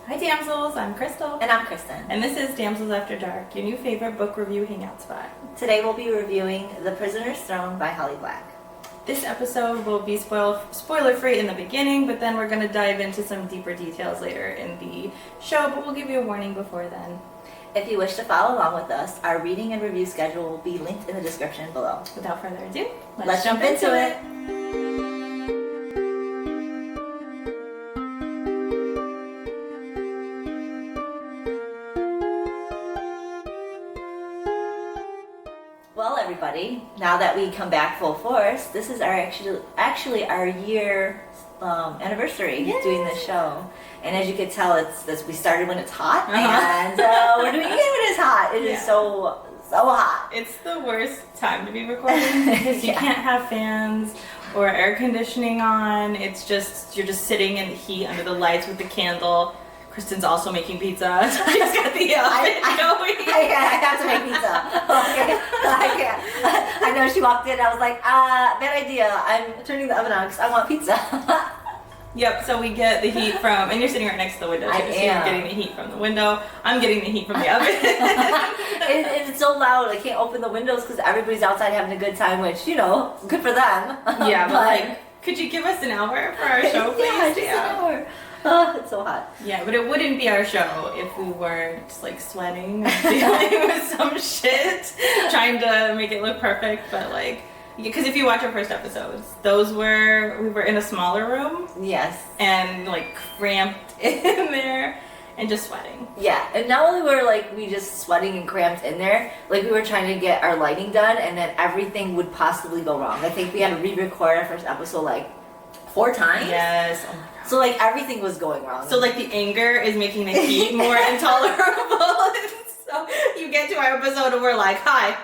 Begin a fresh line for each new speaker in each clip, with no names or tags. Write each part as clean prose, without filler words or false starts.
Hi Damsels, I'm Crystal.
And I'm Kristen.
And this is Damsels After Dark, your new favorite book review hangout spot.
Today we'll be reviewing The Prisoner's Throne by Holly Black.
This episode will be spoiler free in the beginning, but then we're going to dive into some deeper details later in the show, but we'll give you a warning before then.
If you wish to follow along with us, our reading and review schedule will be linked in the description below.
Without further ado,
let's jump into it. Well, everybody, now that we come back full force, this is our actually our year anniversary doing this show. And as you can tell, we started when it's hot, and we're doing it when it's hot. It is so hot.
It's the worst time to be recording because you can't have fans or air conditioning on. It's just you're just sitting in the heat under the lights with the candle. Kristen's also making pizza. So she's got the oven going.
I have to make pizza. Okay. I can't. I know she walked in. I was like, bad idea. I'm turning the oven on because I want pizza.
Yep, so we get the heat from, and you're sitting right next to the window. So you're getting the heat from the window. I'm getting the heat from the oven.
It's so loud. I can't open the windows because everybody's outside having a good time, which, you know, good for them.
Yeah, but like, could you give us an hour for our show, please?
Yeah, just an hour. Oh, it's so hot.
Yeah, but it wouldn't be our show if we weren't just like sweating and dealing with some shit, trying to make it look perfect. But like, because if you watch our first episodes, we were in a smaller room.
Yes.
And like cramped in there and just sweating.
Yeah, and not only were we just sweating and cramped in there, like we were trying to get our lighting done, and then everything would possibly go wrong. I think we had to re-record our first episode 4 times.
Yes. Oh my God.
So everything was going wrong.
So the anger is making the heat more intolerable. So you get to our episode and we're like, hi,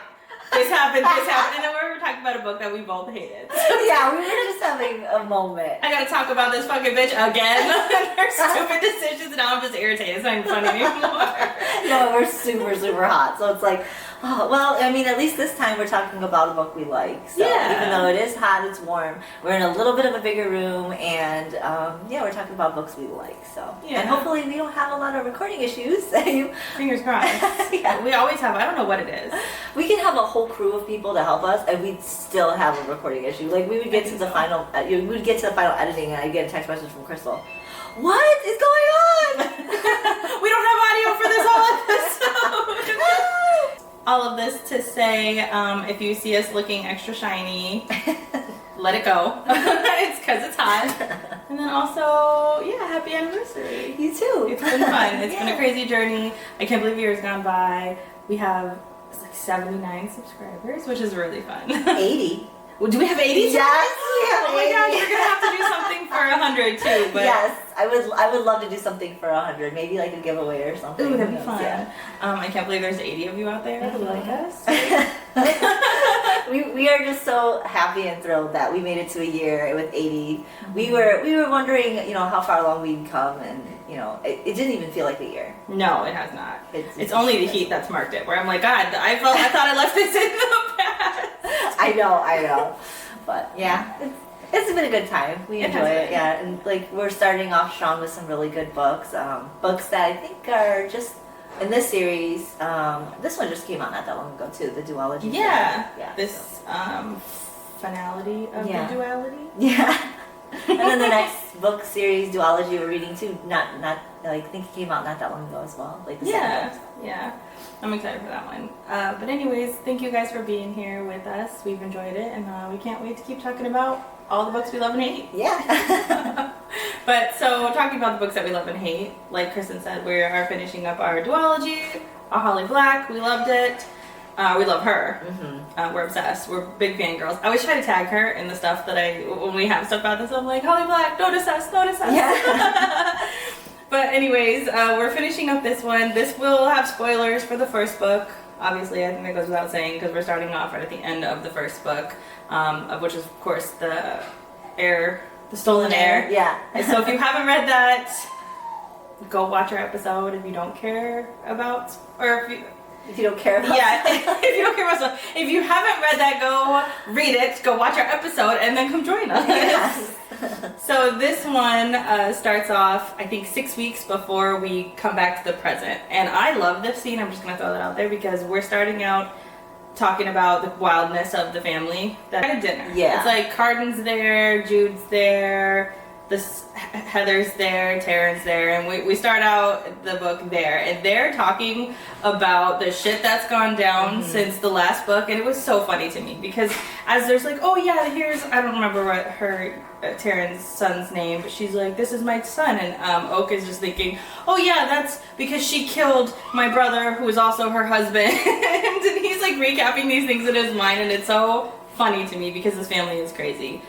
this happened, and then we were talking about a book that we both hated.
Yeah, we were just having a moment.
I gotta talk about this fucking bitch again. Her stupid decisions, and now I'm just irritated. It's not even funny anymore.
No, we're super, super hot. So it's like, oh, well, I mean, at least this time we're talking about a book we like. So even though it is hot, it's warm. We're in a little bit of a bigger room, and we're talking about books we like. So and hopefully we don't have a lot of recording issues.
Fingers crossed.
Yeah.
We always have. I don't know what it is.
We can have a whole crew of people to help us, and we'd still have a recording issue. We would get to the final, we would get to the final editing, and I'd get a text message from Crystal. What is going on?
We don't have audio for this whole episode. All of this to say, if you see us looking extra shiny, let it go. It's because it's hot. And then also, happy anniversary.
You too.
It's been fun. It's been a crazy journey. I can't believe a year's gone by. We have 79 subscribers, which is really fun.
80.
Well, do we have 80?
Yes, we have 80.
Oh my God, we're gonna have to do something for 100 too. But
yes, I would love to do something for 100. Maybe a giveaway or something.
Ooh, that'd be fun. Yeah. I can't believe there's 80 of you out there who like us.
we are just so happy and thrilled that we made it to a year with 80. Mm-hmm. We were wondering, how far along we'd come, and it didn't even feel like a year.
No, it has not. It's only the heat that's marked it. Where I'm like, God, I thought I left this in the past.
I know, but it's been a good time. We enjoy it, and we're starting off strong with some really good books. Books that I think are just in this series. This one just came out not that long ago too. The duology.
Yeah. This finality of the duality.
Yeah. And then the next book series duology we're reading too. Not I think it came out not that long ago as well.
Yeah. I'm excited for that one. But anyways, thank you guys for being here with us. We've enjoyed it, and we can't wait to keep talking about all the books we love and hate.
Yeah.
But so talking about the books that we love and hate, like Kristen said, we are finishing up our duology, our Holly Black. We loved it. We love her. Mm-hmm. We're obsessed. We're big fangirls. I always try to tag her in the stuff that when we have stuff about this, I'm like, Holly Black, notice us. Yeah. But anyways, we're finishing up this one. This will have spoilers for the first book. Obviously, I think that goes without saying because we're starting off right at the end of the first book, of which is, of course, the Stolen Heir.
Yeah.
So if you haven't read that, go watch our episode if you don't care about, or
if you don't care about
if you don't care about stuff. If you haven't read that, go read it, go watch our episode, and then come join us.
Yes.
So this one starts off, I think, 6 weeks before we come back to the present. And I love this scene. I'm just going to throw that out there because we're starting out talking about the wildness of the family. That at dinner.
Yeah.
It's like Carden's there, Jude's there, Heather's there, Taryn's there, and we start out the book there, and they're talking about the shit that's gone down since the last book, and it was so funny to me because as there's like, oh yeah, here's, I don't remember what her Taryn's son's name, but she's like, this is my son, and Oak is just thinking, oh yeah, that's because she killed my brother who was also her husband, and he's like recapping these things in his mind, and it's so funny to me because his family is crazy.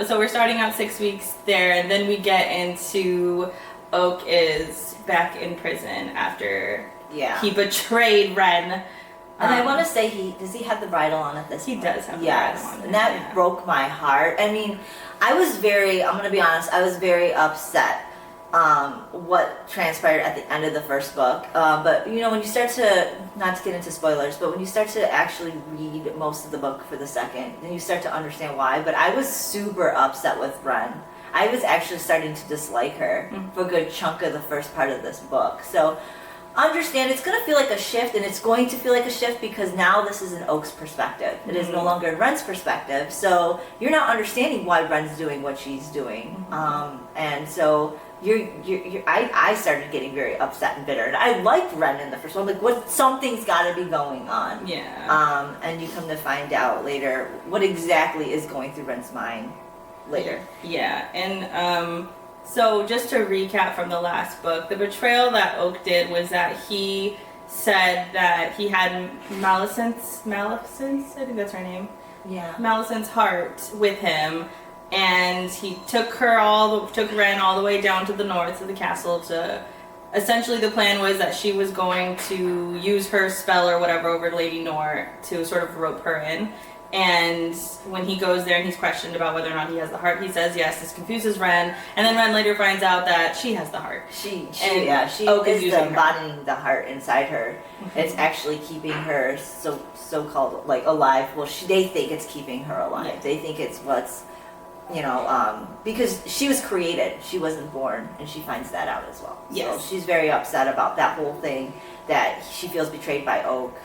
So we're starting out 6 weeks there, and then we get into Oak is back in prison after he betrayed Ren.
And I want to say, does he have the bridle on at this point?
He does have the
yes.
bridle on.
And that broke my heart. I mean, I'm going to be honest, I was very upset what transpired at the end of the first book. But, you know, when you start to, not to get into spoilers, but when you start to actually read most of the book for the second, then you start to understand why. But I was super upset with Ren. I was actually starting to dislike her for a good chunk of the first part of this book. So understand it's going to feel like a shift, and it's going to feel like a shift because now this is an Oak's perspective. It is no longer Ren's perspective. So you're not understanding why Ren's doing what she's doing. And so I started getting very upset and bitter. And I liked Ren in the first one. Like, something's got to be going on.
Yeah.
And you come to find out later what exactly is going through Ren's mind later.
Yeah. And so just to recap from the last book, the betrayal that Oak did was that he said that he had Maleficence, I think that's her name.
Yeah.
Maleficent's heart with him. And he took Ren all the way down to the north of the castle to, essentially the plan was that she was going to use her spell or whatever over Lady Nor to sort of rope her in. And when he goes there and he's questioned about whether or not he has the heart, he says yes. This confuses Ren, and then Ren later finds out that she has the heart.
She is embodying the heart inside her. It's actually keeping her so-called like alive. Well, they think it's keeping her alive. Yeah. They think it's what's, you know, because she was created, she wasn't born, and she finds that out as well.
Yes.
So she's very upset about that whole thing, that she feels betrayed by Oak.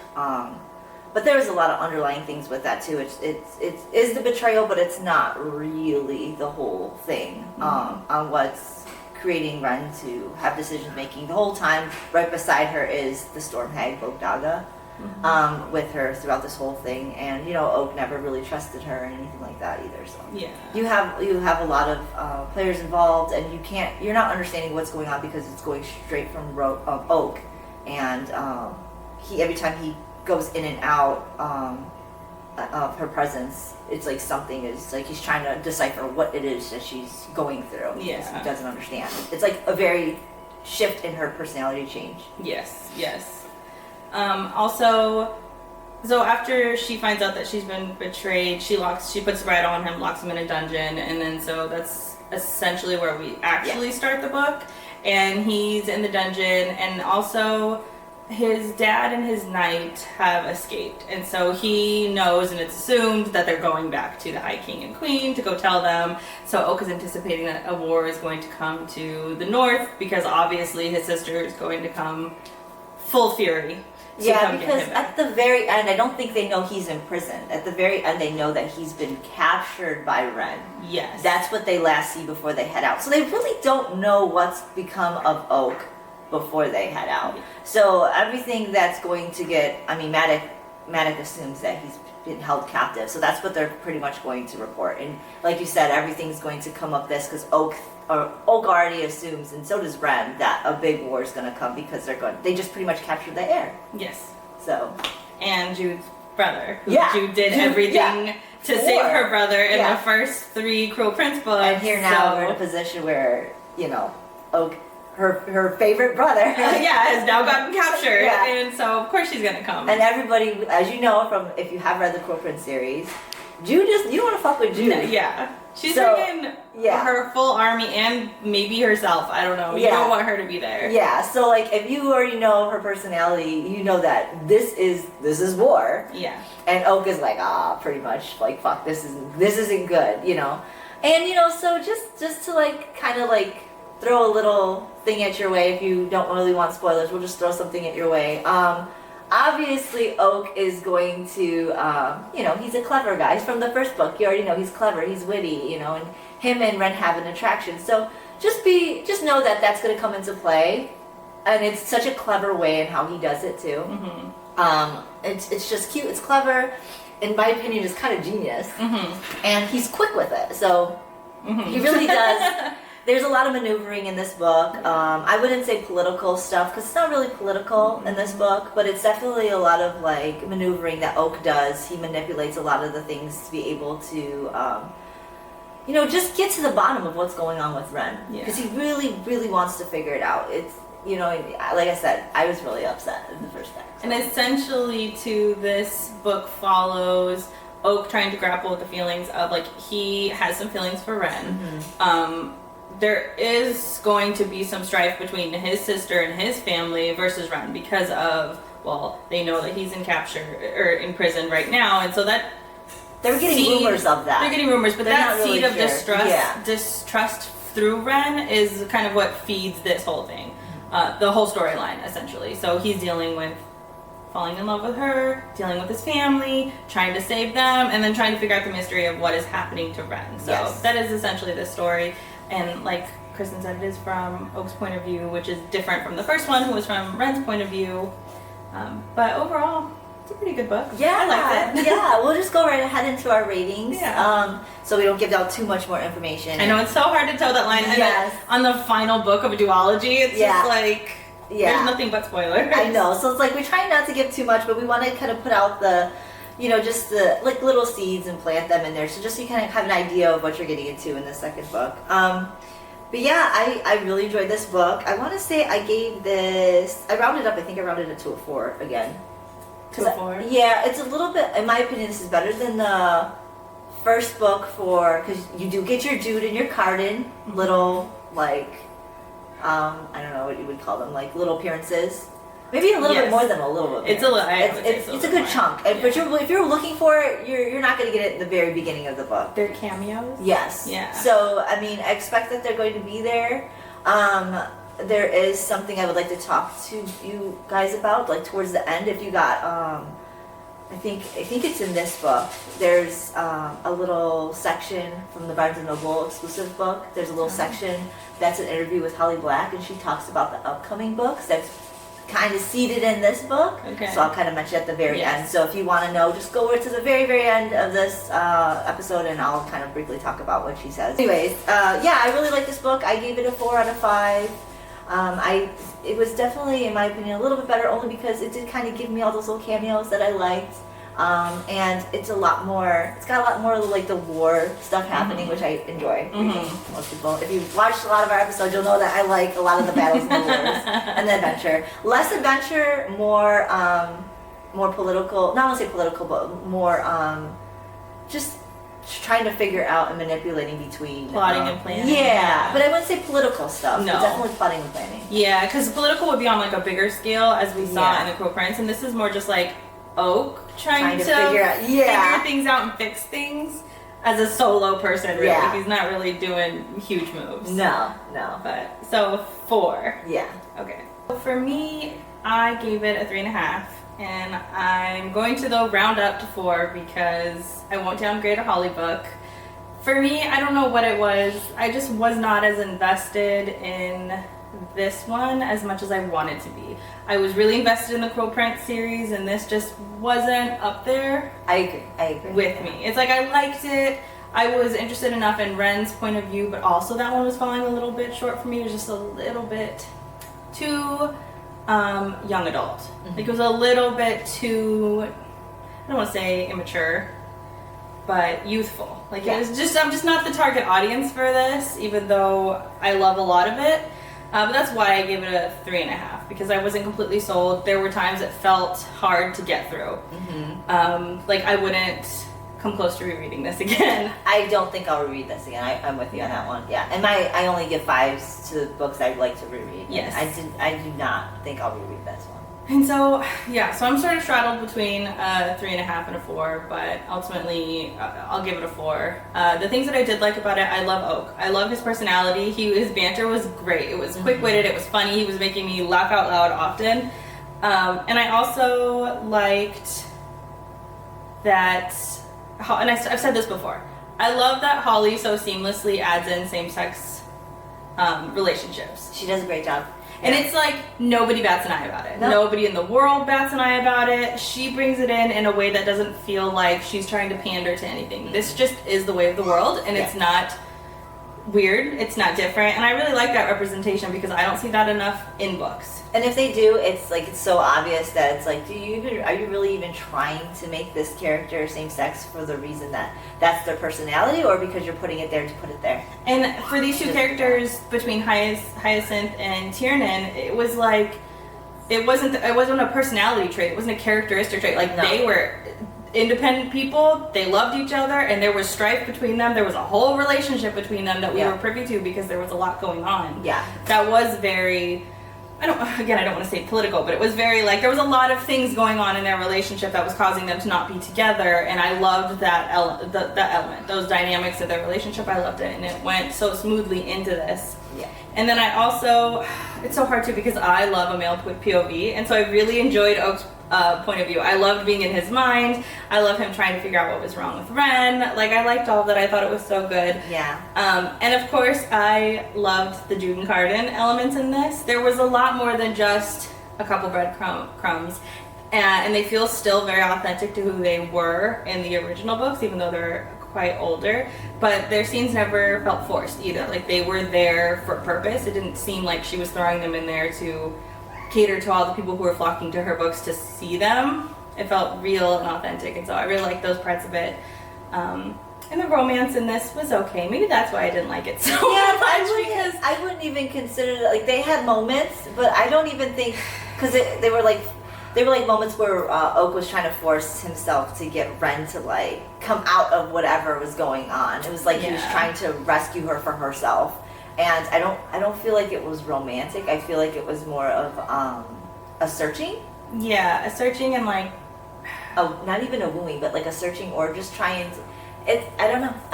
But there's a lot of underlying things with that too. It is the betrayal, but it's not really the whole thing on what's creating Ren to have decision making. The whole time, right beside her is the Storm Hag Bogdaga. With her throughout this whole thing, and you know, Oak never really trusted her and anything like that either. So you have a lot of players involved, and you're not understanding what's going on because it's going straight from Oak, and every time he goes in and out of her presence, it's like something is like he's trying to decipher what it is that she's going through. He doesn't understand. It's like a very shift in her personality change.
Yes. Also, so after she finds out that she's been betrayed, she puts the bridle on him, locks him in a dungeon, and then so that's essentially where we actually start the book. And he's in the dungeon, and also his dad and his knight have escaped, and so he knows, and it's assumed that they're going back to the High King and Queen to go tell them. So Oak is anticipating that a war is going to come to the north because obviously his sister is going to come full fury.
Yeah, because at the very end, I don't think they know he's in prison. At the very end, they know that he's been captured by Ren.
Yes.
That's what they last see before they head out. So they really don't know what's become of Oak before they head out. Yeah. So everything that's going to get, Matic assumes that he's been held captive. So that's what they're pretty much going to report. And like you said, everything's going to come up this because Oak already assumes, and so does Ren, that a big war is going to come because they just pretty much captured the heir.
Yes.
So.
And Jude's brother.
Yeah.
Jude did everything to save her brother in the first 3 Cruel Prince books.
And here now we're in a position where, you know, Oak, her favorite brother.
Has now gotten captured. And so of course she's going to come.
And everybody, as you know from, if you have read the Cruel Prince series, you don't want to fuck with Jude.
Yeah. She's bringing her full army and maybe herself. I don't know. You don't want her to be there. Yeah.
So like, if you already know her personality, you know that this is war.
Yeah.
And Oak is like, pretty much like, fuck, this isn't good, you know. And so just to like kind of like throw a little thing at your way, if you don't really want spoilers, we'll just throw something at your way. Obviously Oak is going to, he's a clever guy. He's from the first book. You already know he's clever, he's witty, and him and Ren have an attraction. So just know that that's going to come into play, and it's such a clever way in how he does it too. It's just cute. It's clever. In my opinion, it's kind of genius, and he's quick with it. So he really does. There's a lot of maneuvering in this book. I wouldn't say political stuff because it's not really political in this book, but it's definitely a lot of like maneuvering that Oak does. He manipulates a lot of the things to be able to, just get to the bottom of what's going on with Ren, because he really, really wants to figure it out. It's like I said, I was really upset in the first act. So.
And essentially, too, this book follows Oak trying to grapple with the feelings of like he has some feelings for Ren. There is going to be some strife between his sister and his family versus Ren because of, they know that he's in prison right now, and so that
they're getting rumors of that.
They're getting rumors, but that
really
seed of distrust through Ren is kind of what feeds this whole thing, the whole storyline essentially. So he's dealing with falling in love with her, dealing with his family, trying to save them, and then trying to figure out the mystery of what is happening to Ren. So that is essentially the story. And like Kristen said, it is from Oak's point of view, which is different from the first one, who was from Ren's point of view. But overall, it's a pretty good book.
Yeah,
I liked it.
We'll just go right ahead into our ratings. So we don't give out too much more information.
I know it's so hard to toe that line. And on the final book of a duology, it's just like there's nothing but spoilers.
I know. So it's like we try not to give too much, but we want to kind of put out the just the like little seeds and plant them in there, so just so you kind of have an idea of what you're getting into in the second book. But yeah, I really enjoyed this book. I want to say I gave this, I rounded up, I think I rounded it to a 4 again.
To a 4?
Yeah, it's a little bit, in my opinion, this is better than the first book because you do get your Jude and your Carden, little like, I don't know what you would call them, like little appearances. Maybe a little bit more than a little bit.
It's a little.
It's a good chunk. And but if you're looking for it, you're not going to get it at the very beginning of the book.
They're cameos.
Yes.
Yeah.
So I expect that they're going to be there. There is something I would like to talk to you guys about, like towards the end. If you got, I think it's in this book. There's a little section from the Barnes & Noble exclusive book. There's a little section that's an interview with Holly Black, and she talks about the upcoming books. That's kind of seated in this book, so I'll kind of mention at the very end. So if you want to know, just go to the very, very end of this episode, and I'll kind of briefly talk about what she says. Anyways, I really like this book. I gave it a 4 out of 5. It was definitely, in my opinion, a little bit better, only because it did kind of give me all those little cameos that I liked. And it's got a lot more like the war stuff happening, which I enjoy. Most people, if you've watched a lot of our episodes, you'll know that I like a lot of the battles and the wars and the adventure. Less adventure, more political. Not want to say political, but more just trying to figure out and manipulating between
plotting and planning.
Yeah, but I wouldn't say political stuff.
No,
but definitely plotting and planning.
Yeah, because political would be on like a bigger scale, as we saw in The Crow Prince, and this is more just like Oak trying to figure things out and fix things as a solo person. Really, he's not really doing huge moves.
No.
But so 4.
Yeah.
Okay. So for me, I gave it a 3.5, and I'm going to though round up to 4 because I won't downgrade a Holly book. For me, I don't know what it was. I just was not as invested in this one as much as I wanted to be. I was really invested in the Crow Prince series, and this just wasn't up there.
I agree
with me. It's like I liked it. I was interested enough in Ren's point of view, but also that one was falling a little bit short for me. It was just a little bit too young adult. Like it was a little bit too, I don't want to say immature, but youthful. Like it was just, I'm just not the target audience for this, even though I love a lot of it. But that's why I gave it a 3.5, because I wasn't completely sold. There were times it felt hard to get through. Like I wouldn't come close to rereading this again.
I don't think I'll reread this again. I'm with you on that one. Yeah, and I only give 5s to books I'd like to reread.
Yes.
I do not think I'll reread this one.
And so, yeah, so I'm sort of straddled between a 3.5 and a 4, but ultimately I'll give it a 4. The things that I did like about it, I love Oak. I love his personality. His banter was great. It was quick-witted. It was funny. He was making me laugh out loud often. And I also liked that, and I've said this before, I love that Holly so seamlessly adds in same-sex relationships.
She does a great job.
And it's like nobody bats an eye about it.
No.
Nobody in the world bats an eye about it. She brings it in a way that doesn't feel like she's trying to pander to anything. This just is the way of the world, and it's not weird. It's not different. And I really like that representation because I don't see that enough in books.
And if they do, it's like it's so obvious that it's like, are you really even trying to make this character same sex for the reason that that's their personality, or because you're putting it there to put it there?
And for these two characters between Hyacinth and Tiernan, it was like it wasn't a personality trait. It wasn't a characteristic trait. Like they were independent people. They loved each other, and there was strife between them. There was a whole relationship between them that we were privy to because there was a lot going on. Yeah, that was very. I don't want to say political, but it was very like there was a lot of things going on in their relationship that was causing them to not be together, and I loved that element, those dynamics of their relationship. I loved it, and it went so smoothly into this. Yeah. And then I also, it's so hard too because I love a male POV, and so I really enjoyed Oak's point of view. I loved being in his mind. I love him trying to figure out what was wrong with Ren. Like, I liked all of that. I thought it was so good. Yeah. And of course, I loved the Jude and Carden elements in this. There was a lot more than just a couple breadcrumbs. And they feel still very authentic to who they were in the original books, even though they're quite older. But their scenes never felt forced either. Like, they were there for a purpose. It didn't seem like she was throwing them in there to cater to all the people who were flocking to her books to see them. It felt real and authentic, and so I really liked those parts of it. And the romance in this was okay. Maybe that's why I didn't like it so much.
I wouldn't even consider it. Like, they had moments, but I don't even think, because they were like moments where Oak was trying to force himself to get Ren to like come out of whatever was going on. It was like he was trying to rescue her from herself. And I don't feel like it was romantic. I feel like it was more of a searching. Yeah, a searching and like, not even a wooing, but like a searching or just trying to. I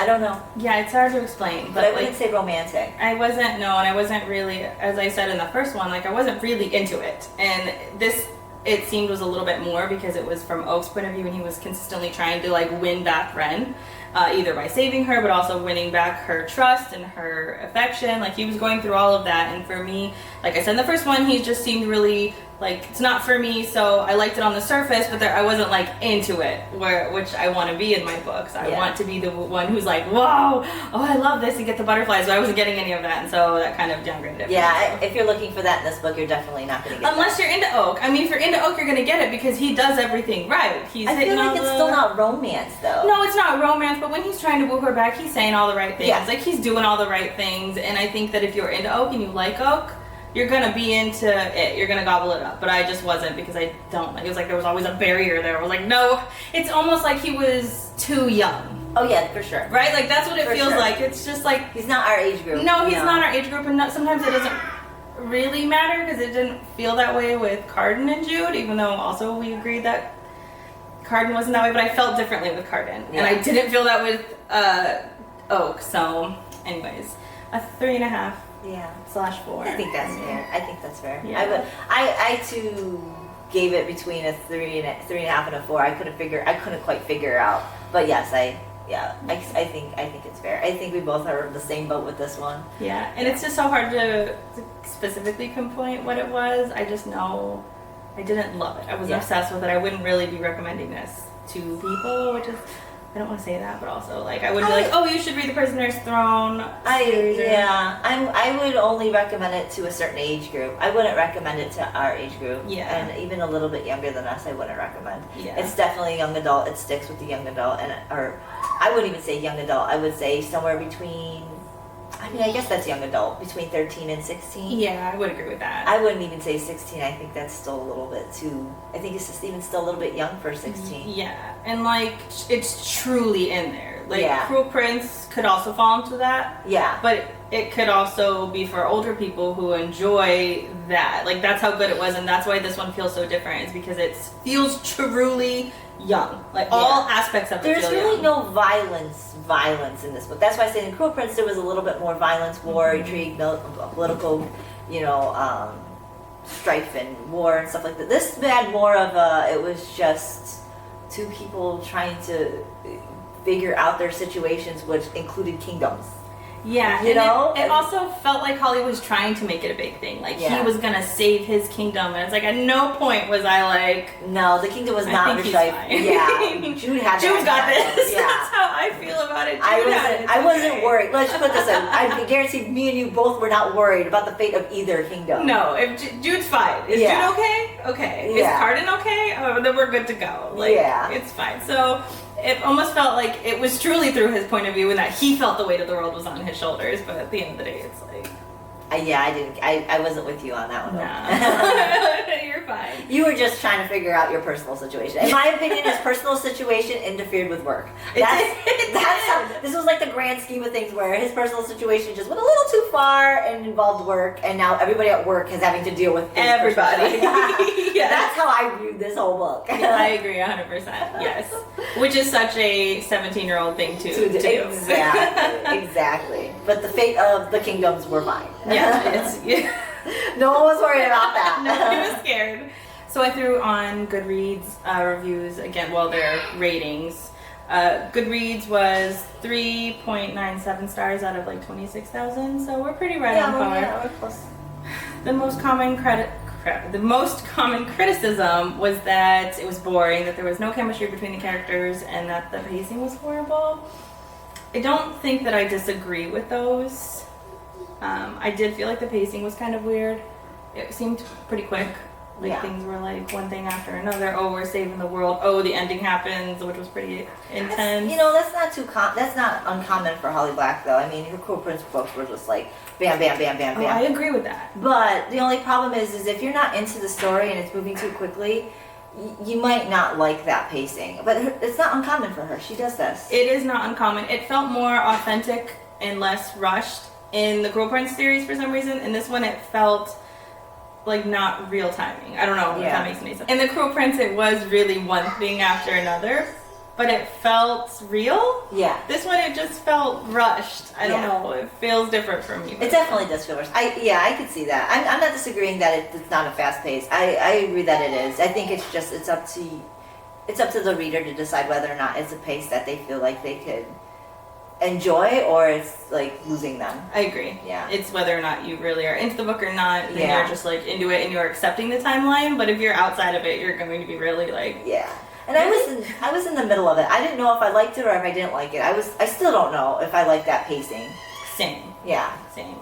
don't know. Yeah, it's hard to explain. But I wouldn't say romantic. I wasn't really, as I said in the first one, like I wasn't really into it. And this, it seemed, was a little bit more because it was from Oak's point of view, and he was consistently trying to like win back Ren. Either by saving her, but also winning back her trust and her affection. Like, he was going through all of that, and for me, like I said in the first one, he just seemed really like, it's not for me, so I liked it on the surface, but I wasn't like into it, which I want to be in my books. I want to be the one who's like, whoa, oh, I love this, and get the butterflies, but I wasn't getting any of that, and so that kind of downgraded it. Yeah, if you're looking for that in this book, you're definitely not going to get
unless you're into Oak. I mean, if you're into Oak, you're going to get it because he does everything right. I feel like it's still not romance, though. No, it's not romance, but when he's trying to woo her back, he's saying all the right things. Yeah. Like, he's doing all the right things, and I think that if you're into Oak and you like Oak, you're gonna be into it. You're gonna gobble it up. But I just wasn't, because I don't. It was like there was always a barrier there. I was like, no. It's almost like he was too young.
Oh yeah, for sure.
Right? Like, that's what it feels like. It's just like
he's not our age group.
No, he's not our age group, and sometimes it doesn't really matter because it didn't feel that way with Carden and Jude. Even though also we agreed that Carden wasn't that way, but I felt differently with Carden, and I didn't feel that with Oak. So, anyways, a 3.5.
Yeah.
/4.
I think that's fair. I think that's fair.
Yeah.
I too gave it between a 3.5 and a 4. I couldn't quite figure out. But yes, I think it's fair. I think we both are in the same boat with this one.
Yeah, and it's just so hard to specifically pinpoint what it was. I just know I didn't love it. I was obsessed with it. I wouldn't really be recommending this to people, which is, I don't want to say that, but also, like, I wouldn't be like, oh, you should read the Prisoner's Throne series.
I would only recommend it to a certain age group. I wouldn't recommend it to our age group. Yeah. And even a little bit younger than us, I wouldn't recommend. Yeah. It's definitely young adult. It sticks with the young adult, or I wouldn't even say young adult. I would say somewhere between, I mean, I guess that's young adult, between 13 and 16.
Yeah, I would agree with that.
I wouldn't even say 16. I think that's still a little bit too, I think it's just even still a little bit young for 16.
Yeah, and like, it's truly in there. Like,
Yeah.
Cruel Prince could also fall into that.
Yeah.
But it could also be for older people who enjoy that. Like, that's how good it was, and that's why this one feels so different, is because it feels truly young. Like, all aspects of it
There's
feel
really
young.
no violence in this book. That's why I say in Cruel Prince there was a little bit more violence, war, intrigue, political, strife and war and stuff like that. This had more of it was just two people trying to figure out their situations, which included kingdoms.
Yeah,
You know?
it also felt like Holly was trying to make it a big thing. Like, he
Yeah.
was gonna save his kingdom, and it's like, at no point was I like,
No, the kingdom was
I
not
think
under
he's
strife.
fine.
Yeah, Jude had
Jude's got
that.
this.
Yeah.
That's how I feel about it.
I wasn't worried. Let's put this in. I guarantee me and you both were not worried about the fate of either kingdom.
No, if Jude's fine. Is
Yeah.
Jude okay? Okay.
Yeah.
Is Carden okay? Oh, then we're good to go. Like,
Yeah.
it's fine. So it almost felt like it was truly through his point of view, and that he felt the weight of the world was on his shoulders. But at the end of the day, it's like,
I wasn't with you on that one.
nah, you're fine.
You were just trying to figure out your personal situation. In my opinion, his personal situation interfered with work.
It
That's how,
did.
this was like the grand scheme of things where his personal situation just went a little too far and involved work, and now everybody at work is having to deal with his
Everybody.
personal-
Yes.
That's how I viewed this whole book.
I agree 100%. Yes. Which is such a 17-year-old thing to do.
Exactly. But the fate of the kingdoms were fine.
Yeah,
No one was worried about that.
nobody was scared. So I threw on Goodreads reviews again, well, their ratings. Goodreads was 3.97 stars out of like 26,000, so we're pretty right on par.
Yeah, we're close.
The most common criticism was that it was boring, that there was no chemistry between the characters, and that the pacing was horrible. I don't think that I disagree with those. I did feel like the pacing was kind of weird. It seemed pretty quick. Like, things were like one thing after another. Oh, we're saving the world. Oh, the ending happens, which was pretty intense.
That's not uncommon for Holly Black, though. I mean, her Cruel Prince books were just like bam, bam, bam, bam,
Oh,
bam.
I agree with that.
But the only problem is if you're not into the story and it's moving too quickly, you might not like that pacing. But it's not uncommon for her. She does this.
It is not uncommon. It felt more authentic and less rushed in the Cruel Prince series for some reason. In this one, it felt like not real timing. I don't know if that makes any sense. In the Cruel Prince, it was really one thing after another, but it felt real.
Yeah.
This one, it just felt rushed. I don't know. It feels different for me.
It definitely does feel rushed. I could see that. I'm not disagreeing that it's not a fast pace. I agree that it is. I think it's up to the reader to decide whether or not it's a pace that they feel like they could enjoy, or it's like losing them.
I agree.
Yeah.
It's whether or not you really are into the book or not, then you're just like into it and you're accepting the timeline. But if you're outside of it, you're going to be really like,
And I was in the middle of it. I didn't know if I liked it or if I didn't like it. I still don't know if I like that pacing.
same.
Yeah.
Same.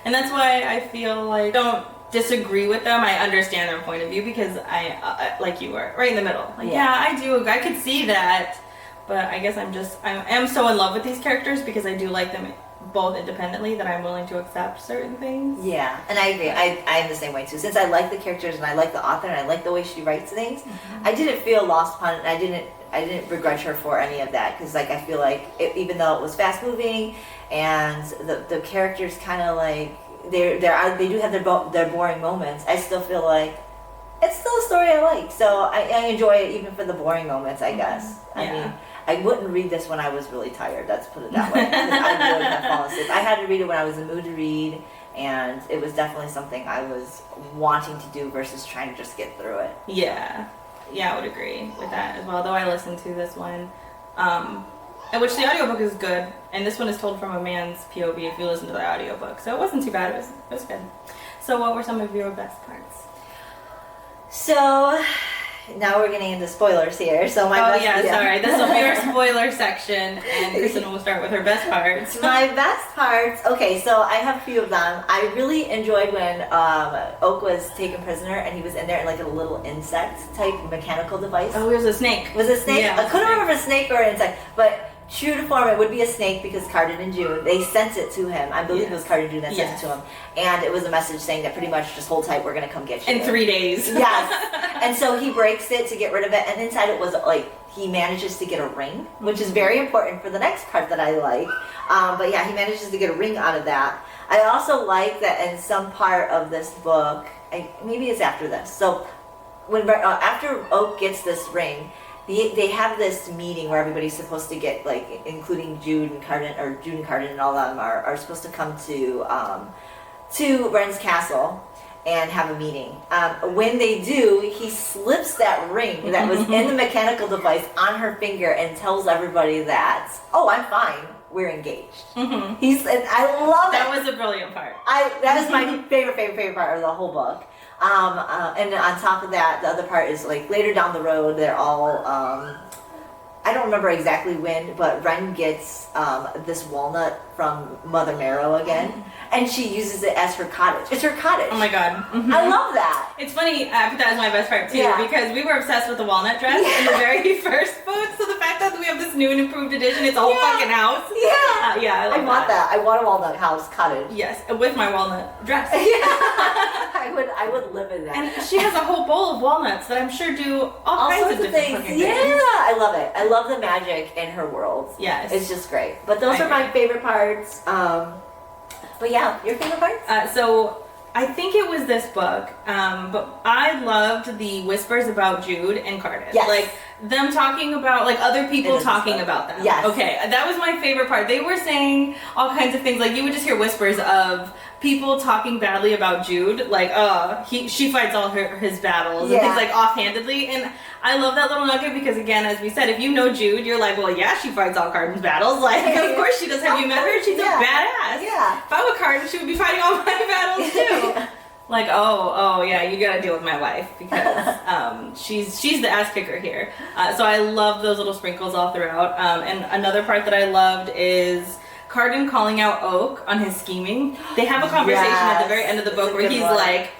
And that's why I feel like don't disagree with them. I understand their point of view because I like you were right in the middle. Like, I do. I could see that. But I guess I am so in love with these characters because I do like them both independently that I'm willing to accept certain things.
Yeah, and I agree. I am the same way too. Since I like the characters and I like the author and I like the way she writes things, I didn't feel lost upon it. And I didn't begrudge her for any of that because like I feel like even though it was fast moving and the characters kind of like they do have their boring moments, I still feel like it's still a story I like. So I enjoy it even for the boring moments, I guess. I mean, I wouldn't read this when I was really tired, let's put it that way. I would have fallen asleep. I had to read it when I was in the mood to read, and it was definitely something I was wanting to do versus trying to just get through it.
Yeah, I would agree with that as well, though I listened to this one, in which the audiobook is good, and this one is told from a man's POV if you listen to the audiobook, so it wasn't too bad, it was good. So what were some of your best parts?
So now we're getting into spoilers here. So
sorry. This will be our spoiler section, and Kristen will start with her best parts.
My best parts. Okay, so I have a few of them. I really enjoyed when Oak was taken prisoner, and he was in there in like a little insect type mechanical device.
Oh, it was a snake.
Was it a snake?
Yeah,
I couldn't remember if it was a snake or an insect, but true to form, it would be a snake because Carden and June, they sent it to him. I believe it was Carden and June that sent it to him. And it was a message saying that pretty much just hold tight, we're going to come get you.
In 3 days.
Yes. And so he breaks it to get rid of it. And inside it was like, he manages to get a ring, which is very important for the next part that I like. But yeah, he manages to get a ring out of that. I also like that in some part of this book, maybe it's after this. So when after Oak gets this ring, they have this meeting where everybody's supposed to get, like, including Jude and Carden and all of them are supposed to come to Ren's castle and have a meeting. When they do, he slips that ring that was in the mechanical device on her finger and tells everybody that, oh, I'm fine, we're engaged. And I love
that. That was a brilliant part.
That is my favorite part of the whole book. And on top of that, the other part is like later down the road, they're all, I don't remember exactly when, but Ren gets this walnut from Mother Marrow again, and she uses it as her cottage. It's her cottage.
Oh my god.
I love that.
It's funny, I put that as my best part too, because we were obsessed with the walnut dress in the very first book, so the fact that we have this new and improved edition, it's a whole fucking house. I
want that. I want a walnut house cottage.
Yes, with my walnut dress.
I would live in that.
And she has a whole bowl of walnuts that I'm sure do all kinds of different
things.
Fucking things.
I love it. I love the magic in her world.
Yes.
It's just great. But those are my favorite parts. But yeah, your favorite parts?
So I think it was this book, but I loved the whispers about Jude and Carden.
Yes.
Like them talking about, like other people talking about them.
Yes.
Okay, that was my favorite part. They were saying all kinds of things. Like you would just hear whispers of people talking badly about Jude. Like, she fights all his battles and things like offhandedly. And I love that little nugget because, again, as we said, if you know Jude, you're like, well, yeah, she fights all Carden's battles. Like, of course she does. Have you met her? She's a badass.
Yeah.
If I were Carden, she would be fighting all my battles too. Like, oh, yeah, you gotta deal with my wife because she's the ass kicker here. So I love those little sprinkles all throughout. And another part that I loved is Carden calling out Oak on his scheming. They have a conversation at the very end of the book where he's like,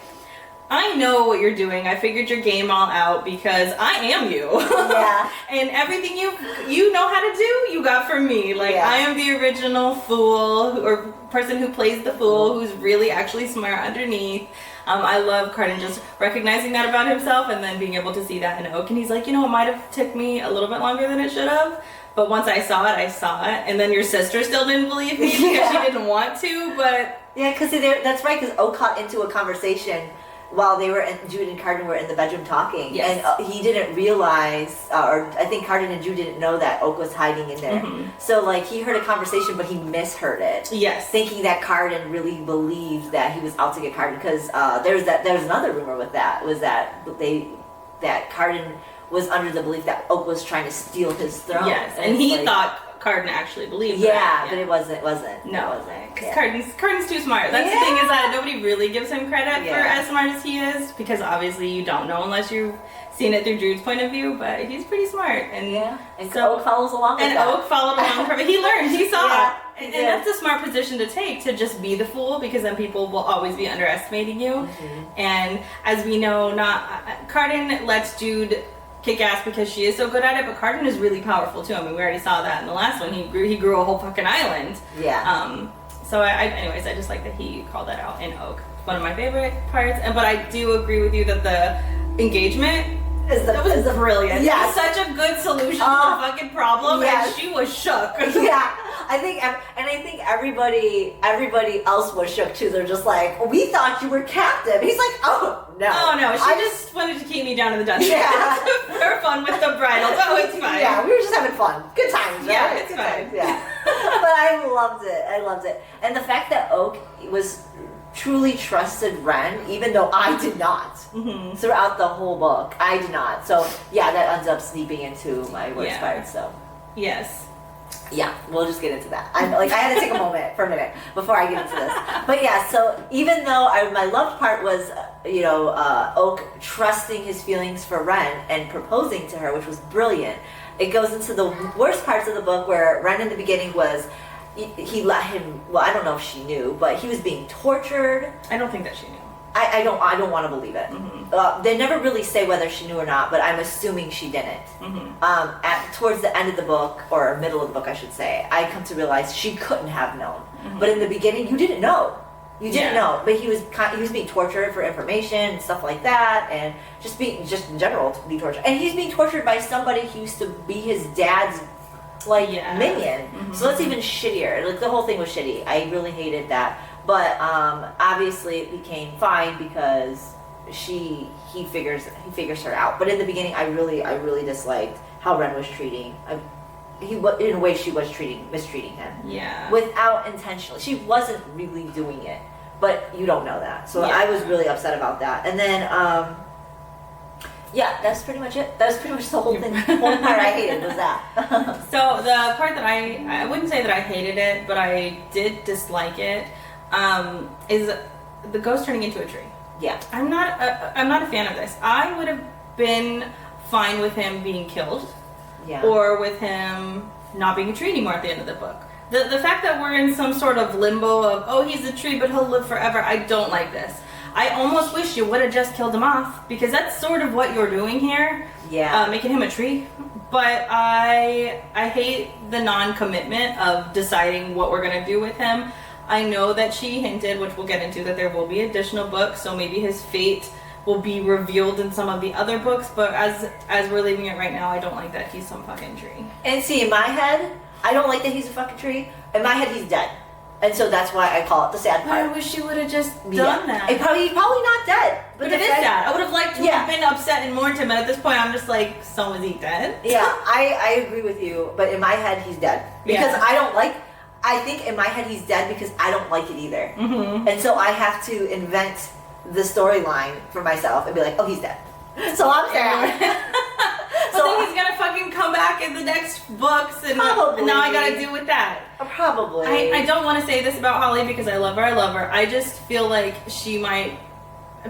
I know what you're doing. I figured your game all out because I am you.
Yeah.
And everything you know how to do, you got from me. Like, I am the original fool or person who plays the fool, who's really actually smart underneath. I love Carden just recognizing that about himself and then being able to see that in Oak. And he's like, it might have took me a little bit longer than it should have. But once I saw it, I saw it. And then your sister still didn't believe me because she didn't want to, but...
Yeah, because that's right, because Oak caught into a conversation while Jude and Carden were in the bedroom talking.
Yes.
And he didn't realize, or I think Carden and Jude didn't know that Oak was hiding in there. So, like, he heard a conversation, but he misheard it.
Yes.
Thinking that Carden really believed that he was out to get Carden. Because there was another rumor with that, was that Carden was under the belief that Oak was trying to steal his throne.
Yes, and he thought Carden actually believed that.
Yeah, but it wasn't.
No, because Carden's too smart. That's the thing, is that nobody really gives him credit for as smart as he is, because obviously you don't know unless you've seen it through Jude's point of view, but he's pretty smart. And
so Oak follows along with that.
Oak followed along from it. He learned, he saw it. And that's a smart position to take, to just be the fool, because then people will always be underestimating you. And as we know, Carden lets Jude kick ass because she is so good at it, but Carden is really powerful too. I mean, we already saw that in the last one. He grew a whole fucking island.
Yeah.
So anyways, I just like that he called that out in Oak. One of my favorite parts. But I do agree with you that the engagement that was brilliant.
Yeah.
It was such a good solution to the fucking problem, and she was shook.
Yeah. I think everybody else was shook too. They're just like, we thought you were captive. He's like, oh no.
Oh no, she just wanted to keep me down in the dungeon.
Yeah.
For fun with the bridals. Oh, it's fine.
Yeah, we were just having fun. Good times, right?
Yeah, it's
Good
fine.
times, yeah. But I loved it. And the fact that Oak was truly trusted Ren, even though I did not. Throughout the whole book, I did not. So yeah, that ends up sneaking into my worst part. So
yes.
Yeah, we'll just get into that. I had to take a minute before I get into this. But yeah, so even though my loved part was, Oak trusting his feelings for Ren and proposing to her, which was brilliant, it goes into the worst parts of the book where Ren in the beginning was, he let him, well, I don't know if she knew, but he was being tortured.
I don't think that she knew.
I don't want to believe it. They never really say whether she knew or not, but I'm assuming she didn't. Towards the end of the book, or middle of the book, I should say, I come to realize she couldn't have known. But in the beginning, you didn't know. You didn't know. But he was being tortured for information and stuff like that, and just in general being tortured. And he's being tortured by somebody who used to be his dad's minion. So that's even shittier. Like, the whole thing was shitty. I really hated that. But obviously it became fine because he figures her out. But in the beginning, I really disliked how Ren was treating. In a way, she was mistreating him. Yeah. Without intentionally, she wasn't really doing it, but you don't know that. So I was really upset about that. And then, that's pretty much it. That was pretty much the whole thing. The whole part I hated was that.
So the part that I wouldn't say that I hated it, but I did dislike it. Is the ghost turning into a tree. Yeah. I'm not a fan of this. I would have been fine with him being killed. Yeah. Or with him not being a tree anymore at the end of the book. The fact that we're in some sort of limbo of, oh, he's a tree but he'll live forever, I don't like this. I almost wish you would have just killed him off, because that's sort of what you're doing here. Yeah. Making him a tree. But I hate the non-commitment of deciding what we're gonna do with him. I know that she hinted, which we'll get into, that there will be additional books, so maybe his fate will be revealed in some of the other books, but as we're leaving it right now, I don't like that he's some fucking tree.
And see, in my head, I don't like that he's a fucking tree. In my head, he's dead. And so that's why I call it the sad part.
I wish she would have just done that.
He's probably not dead.
But it is sad. I would have liked to have been upset and mourned him, and at this point I'm just like, so is he dead?
Yeah, I agree with you, but in my head, he's dead. Because I think in my head he's dead because I don't like it either. And so I have to invent the storyline for myself and be like, oh, he's dead. So I'm sad.
But then he's gonna fucking come back in the next books, and now I gotta deal with that.
Probably.
I don't want to say this about Holly because I love her. I just feel like she might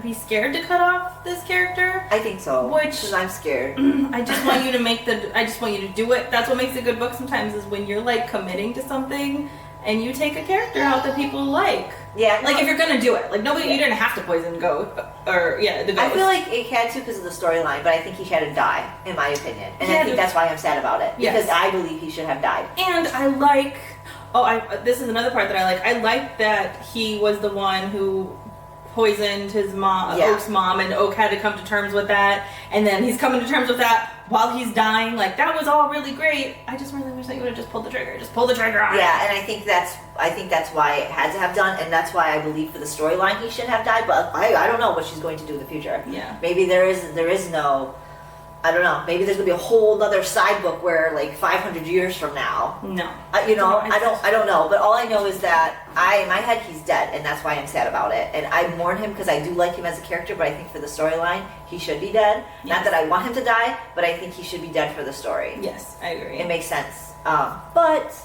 be scared to cut off this character.
I think so. Because I'm scared.
I just want you to do it. That's what makes a good book sometimes, is when you're like committing to something and you take a character out that people like. Yeah. Like if you're gonna do it. Like you didn't have to poison the ghost. I
feel like it had to because of the storyline, but I think he had to die, in my opinion. And I think that's why I'm sad about it. Because I believe he should have died.
And I like this is another part that I like. I like that he was the one who poisoned his mom, Oak's mom, and Oak had to come to terms with that, and then he's coming to terms with that while he's dying. Like, that was all really great. I just really wish that you would have just pulled the trigger. Just pull the trigger on it.
Yeah, and I think that's why it had to have done, and that's why I believe for the storyline he should have died, but I don't know what she's going to do in the future. Yeah. Maybe there is no, I don't know, maybe there's going to be a whole other side book where, like, 500 years from now. No. I don't know, but all I know is that in my head, he's dead, and that's why I'm sad about it. And I mourn him because I do like him as a character, but I think for the storyline, he should be dead. Yes. Not that I want him to die, but I think he should be dead for the story.
Yes, I agree.
It makes sense. But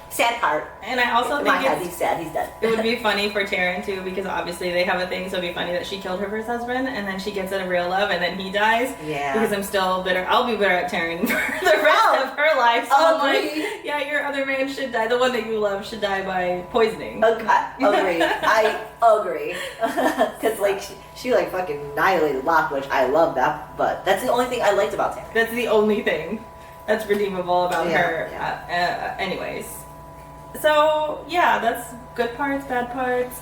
sad part.
And I also think
he's sad. He's dead.
It would be funny for Taryn too, because obviously they have a thing. So it'd be funny that she killed her first husband, and then she gets a real love, and then he dies. Yeah. Because I'm still bitter. I'll be bitter at Taryn for the rest of her life. So I'm like, yeah, your other man should die. The one that you love should die by poisoning.
Agree. I agree. Because like she like fucking annihilated Locke, which I love that. But that's the only thing I liked about Taryn.
That's the only thing that's redeemable about her. Yeah. Anyways. So, yeah, that's good parts, bad parts.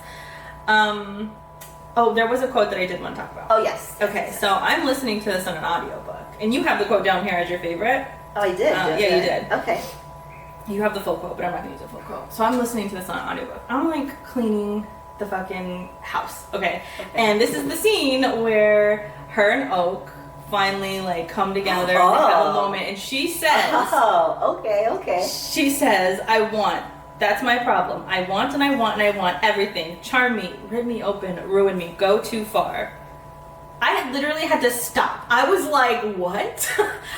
There was a quote that I did want to talk about.
Oh, yes.
Okay, so I'm listening to this on an audiobook, and you have the quote down here as your favorite.
Oh, I did?
Yeah, you did.
Okay.
You have the full quote, but I'm not going to use the full quote. So I'm listening to this on an audiobook. I'm, like, cleaning the fucking house, okay? And this is the scene where her and Oak finally like come together and they have a moment, and she says,
okay.
She says, that's my problem. I want and I want and I want everything. Charm me, rip me open, ruin me, go too far. I literally had to stop. I was like, what?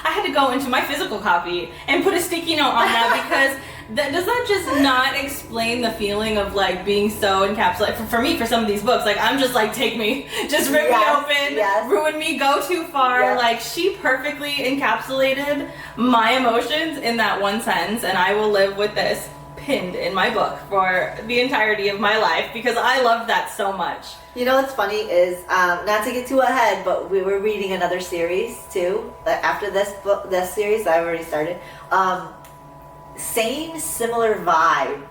I had to go into my physical copy and put a sticky note on that, because does that just not explain the feeling of like being so encapsulated? For me, for some of these books, like I'm just like, take me, just rip me open, ruin me, go too far. Yes. Like she perfectly encapsulated my emotions in that one sentence, and I will live with this pinned in my book for the entirety of my life because I loved that so much.
You know what's funny is, not to get too ahead, but we were reading another series too. After this series I already started. Same similar vibe.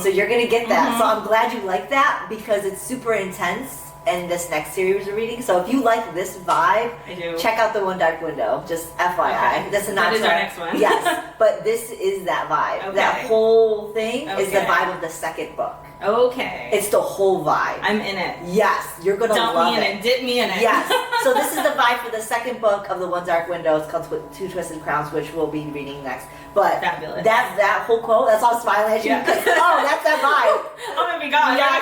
So you're gonna get that. So I'm glad you like that because it's super intense. And this next series we're reading. So if you like this vibe, check out The One Dark Window. Just FYI.
Okay.
That's
That is our next one.
Yes, but this is that vibe.
Okay.
That whole thing is the vibe of the second book.
Okay.
It's the whole vibe.
I'm in it.
Yes, you're gonna
Dump
love
me in it. Dip me in it.
Yes. So this is the vibe for the second book of The One Dark Window. It's called Two Twisted Crowns, which we'll be reading next. But
fabulous.
That whole quote, that's all smiling at you.
Yeah.
Because, oh, that's that vibe.
I'm gonna be gone.
Yeah.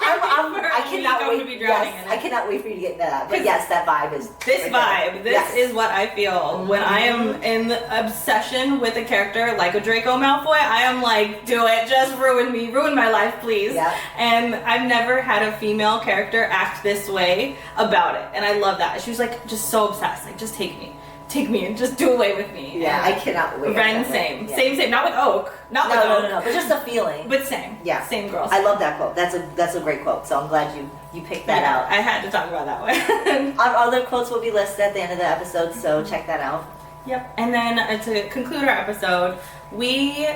I
I cannot wait.
To be drowning
Yes,
in it.
I cannot wait for you to get into that. But yes, that vibe is
This
right
vibe,
there.
this is what I feel when I am in obsession with a character like a Draco Malfoy. I am like, do it, just ruin me, ruin my life, please.
Yeah.
And I've never had a female character act this way about it, and I love that. She was like just so obsessed, like just take me and just do away with me.
Yeah,
and
I cannot wait.
Ren, same, not with Oak, not with Oak.
No, but just a feeling.
But same.
Yeah,
same girl.
I love that quote. That's a great quote. So I'm glad you picked that out.
I had to talk about that one.
Our other quotes will be listed at the end of the episode, so check that out.
Yep. And then to conclude our episode, we,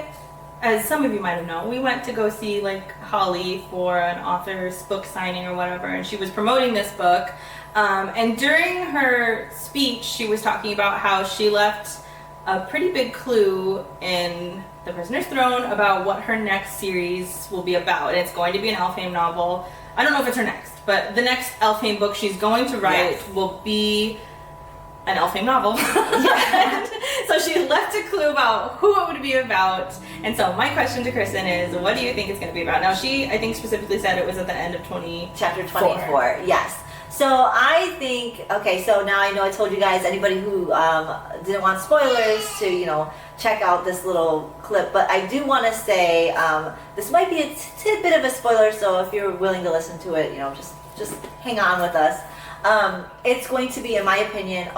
as some of you might have known, we went to go see like Holly for an author's book signing or whatever, and she was promoting this book. And during her speech, she was talking about how she left a pretty big clue in The Prisoner's Throne about what her next series will be about. And it's going to be an Elfhame novel. I don't know if it's her next, but the next Elfhame book she's going to write will be an Elfhame novel. So she left a clue about who it would be about. And so my question to Kristen is, what do you think it's going to be about? Now she, I think, specifically said it was at the end of
Chapter 24, yes. So I think, okay, so now I know I told you guys, anybody who didn't want spoilers to, check out this little clip, but I do want to say this might be a tidbit of a spoiler, so if you're willing to listen to it, just hang on with us. It's going to be, in my opinion,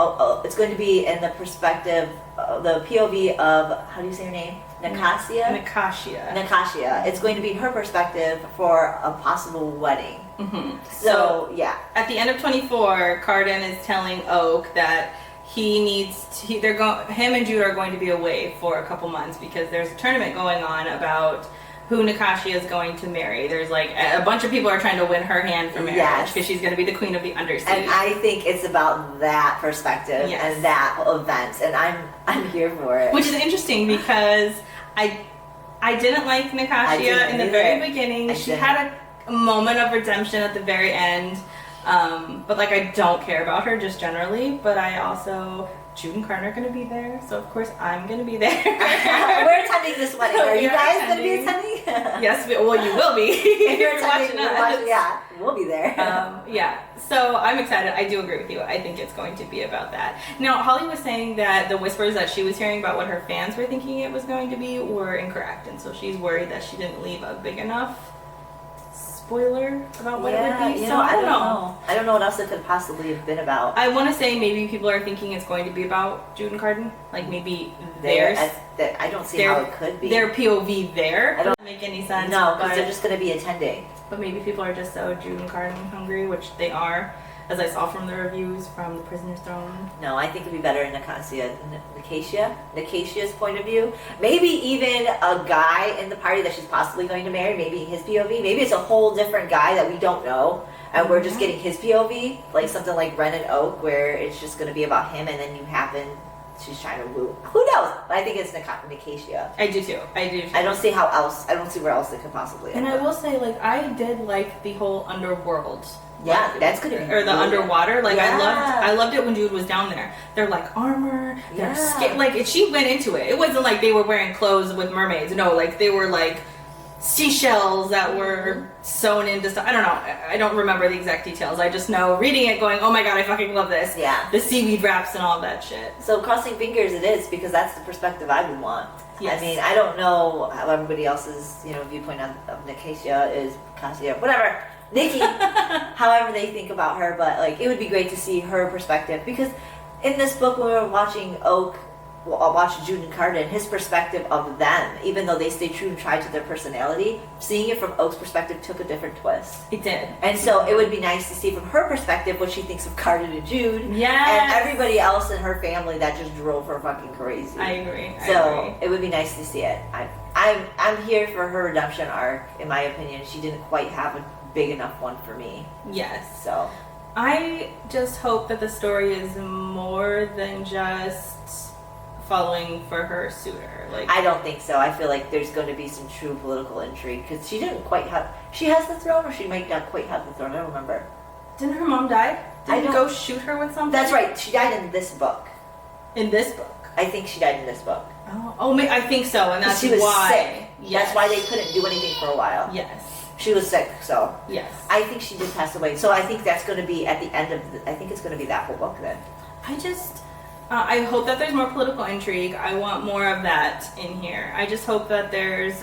it's going to be in the perspective, the POV of, how do you say her name? Nicasia? Nicasia. It's going to be her perspective for a possible wedding. So, yeah.
At the end of 24, Carden is telling Oak that he needs to, him and Jude are going to be away for a couple months because there's a tournament going on about who Nicasia is going to marry. There's like a bunch of people are trying to win her hand for marriage because she's going to be the queen of the Undersea.
And I think it's about that perspective and that event, and I'm here for it.
Which is interesting because I didn't like Nicasia in the very beginning. She had a moment of redemption at the very end, but like I don't care about her just generally. But I also, Jude and Carden are going to be there, so of course I'm going to be there.
We're attending this wedding. Are you guys going to be attending?
Yes, well you will be.
If you're attending, yeah, we'll be there.
Yeah, so I'm excited. I do agree with you. I think it's going to be about that. Now, Holly was saying that the whispers that she was hearing about what her fans were thinking it was going to be were incorrect, and so she's worried that she didn't leave a big enough spoiler about what it would be. So I don't know.
I don't know what else it could possibly have been about.
I want to say maybe people are thinking it's going to be about Jude and Carden. Like maybe theirs.
I don't see how it could be.
Their POV there. I don't make any sense.
No, because they're just going to be attending.
But maybe people are just so Jude and Carden hungry, which they are, as I saw from the reviews from The Prisoner's Throne.
No, I think it'd be better in Nicasia's point of view. Maybe even a guy in the party that she's possibly going to marry, maybe his POV. Maybe it's a whole different guy that we don't know, and we're just getting his POV, like something like Ren and Oak, where it's just going to be about him, and then she's trying to woo. Who knows? But I think it's Nicasia.
I do too.
I don't see where else it could possibly end
up. I will say, like, I did like the whole underworld.
Yeah, that's gonna be
or the underwater. Like I loved it when Jude was down there. They're like armor. They're like she went into it. It wasn't like they were wearing clothes with mermaids. No, like they were like seashells that were sewn into stuff. I don't know. I don't remember the exact details. I just know reading it, going, oh my god, I fucking love this.
Yeah.
The seaweed wraps and all that shit.
So crossing fingers, it is because that's the perspective I would want.
Yes.
I mean, I don't know how everybody else's viewpoint of Nicasia is, Cassia, whatever. Nikki, however they think about her, but like it would be great to see her perspective because in this book when we were watching Oak watch Jude and Carter and his perspective of them, even though they stay true and tried to their personality, seeing it from Oak's perspective took a different twist.
It did.
And so it would be nice to see from her perspective what she thinks of Carter and Jude.
Yes.
And everybody else in her family that just drove her fucking crazy.
I agree.
So it would be nice to see it. I'm here for her redemption arc. In my opinion, she didn't quite have a big enough one for me.
Yes.
So
I just hope that the story is more than just following for her suitor. Like,
I don't think so. I feel like there's going to be some true political intrigue because she didn't quite have. She has the throne, or she might not quite have the throne. I don't remember.
didn't her mom die? Didn't
don't-
go shoot her with something?
That's right. She died in this book.
In this book.
I think she died in this book.
I think so, and that's
She was
why.
sick.
Yes.
That's why they couldn't do anything for a while.
Yes.
She was sick, so
Yes.
I think she did pass away. So I think that's going to be at the end of. I think it's going to be that whole book then.
I hope that there's more political intrigue. I want more of that in here. I just hope that there's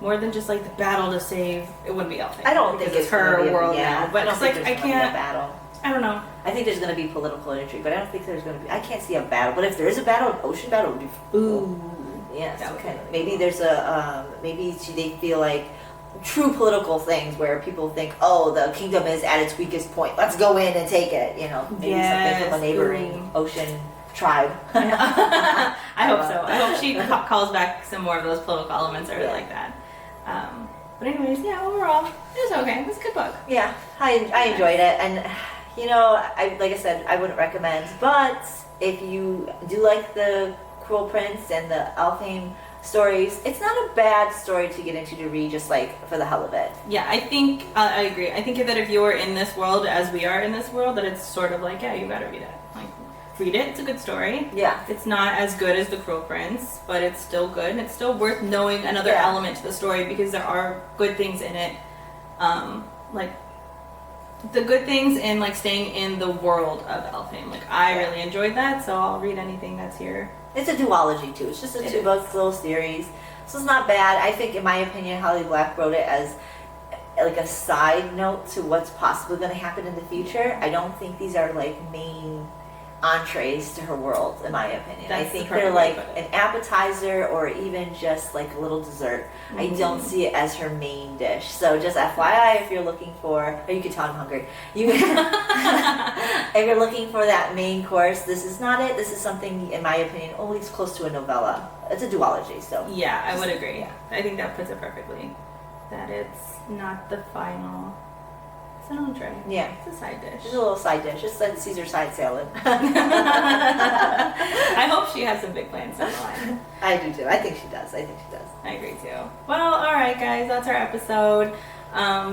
more than just like the battle to save. It wouldn't be Elfin.
I don't think
it's
it's gonna
her
be a-
world
yeah,
now. But
I don't
it's
think
like
there's
I
gonna be a
can't.
battle.
I don't know.
I think there's going to be political intrigue, but I don't think there's going to be. I can't see a battle. But if there is a battle, an ocean battle would be.
Ooh.
Yes.
That would
Okay.
be really
Maybe
cool.
there's a they feel like true political things where people think, oh, the kingdom is at its weakest point. Let's go in and take it. You know, maybe something from a neighboring ocean tribe.
I hope so. I hope she calls back some more of those political elements. I really like that. But anyways, yeah. Overall, it was okay. It was a good book.
Yeah, I enjoyed it, and you know, like I said, I wouldn't recommend. But if you do like the Cruel Prince and the Alfheim stories, it's not a bad story to get into to read, just like for the hell of it.
Yeah, I think I agree. I think that if you were in this world as we are in this world, that it's sort of like, yeah, you gotta read it. Like, read it. It's a good story.
Yeah.
It's not as good as The Cruel Prince, but it's still good, and it's still worth knowing another
Yeah.
element to the story because there are good things in it. Like the good things in like staying in the world of Elfheim. Like I really enjoyed that, so I'll read anything that's here.
It's a duology too. It's just a
It
two-book little series, so it's not bad. I think, in my opinion, Holly Black wrote it as like a side note to what's possibly going to happen in the future. I don't think these are like main entrees to her world, in my opinion.
That's
I think
the
they're
perfect way
like
to put it.
an appetizer or even just like a little dessert. I don't see it as her main dish. So just FYI, if you're looking for, or you can tell I'm hungry. If you're looking for that main course, this is not it. This is something, in my opinion, always close to a novella. It's a duology, so.
Yeah, I would agree.
Yeah.
I think that puts it perfectly. That it's not the final. It's an entree.
Yeah.
It's a side dish.
Just a little side dish. Just like Caesar side salad.
I hope she has some big plans down the line.
I do too. I think she does. I
I agree too. Well, alright guys, that's our episode.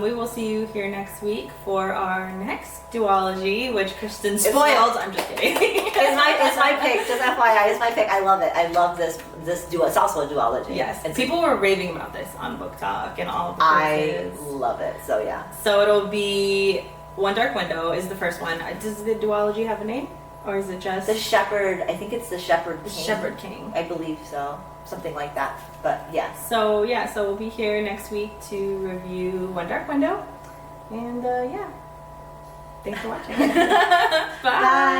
We will see you here next week for our next duology, which Kristen spoiled. I'm just kidding.
It's my pick. Just FYI, it's my pick. I love it. I love this duo. It's also a duology.
Yes,
It's-
people were raving about this on BookTok and all of the
I
courses.
love it. So yeah.
So it'll be One Dark Window is the first one. Does the duology have a name? Or is it just
The Shepherd. I think it's the Shepherd
The
King.
Shepherd King?
I believe so. Something like that. But yes.
So we'll be here next week to review One Dark Window. And yeah. Thanks for watching. Bye.
Bye.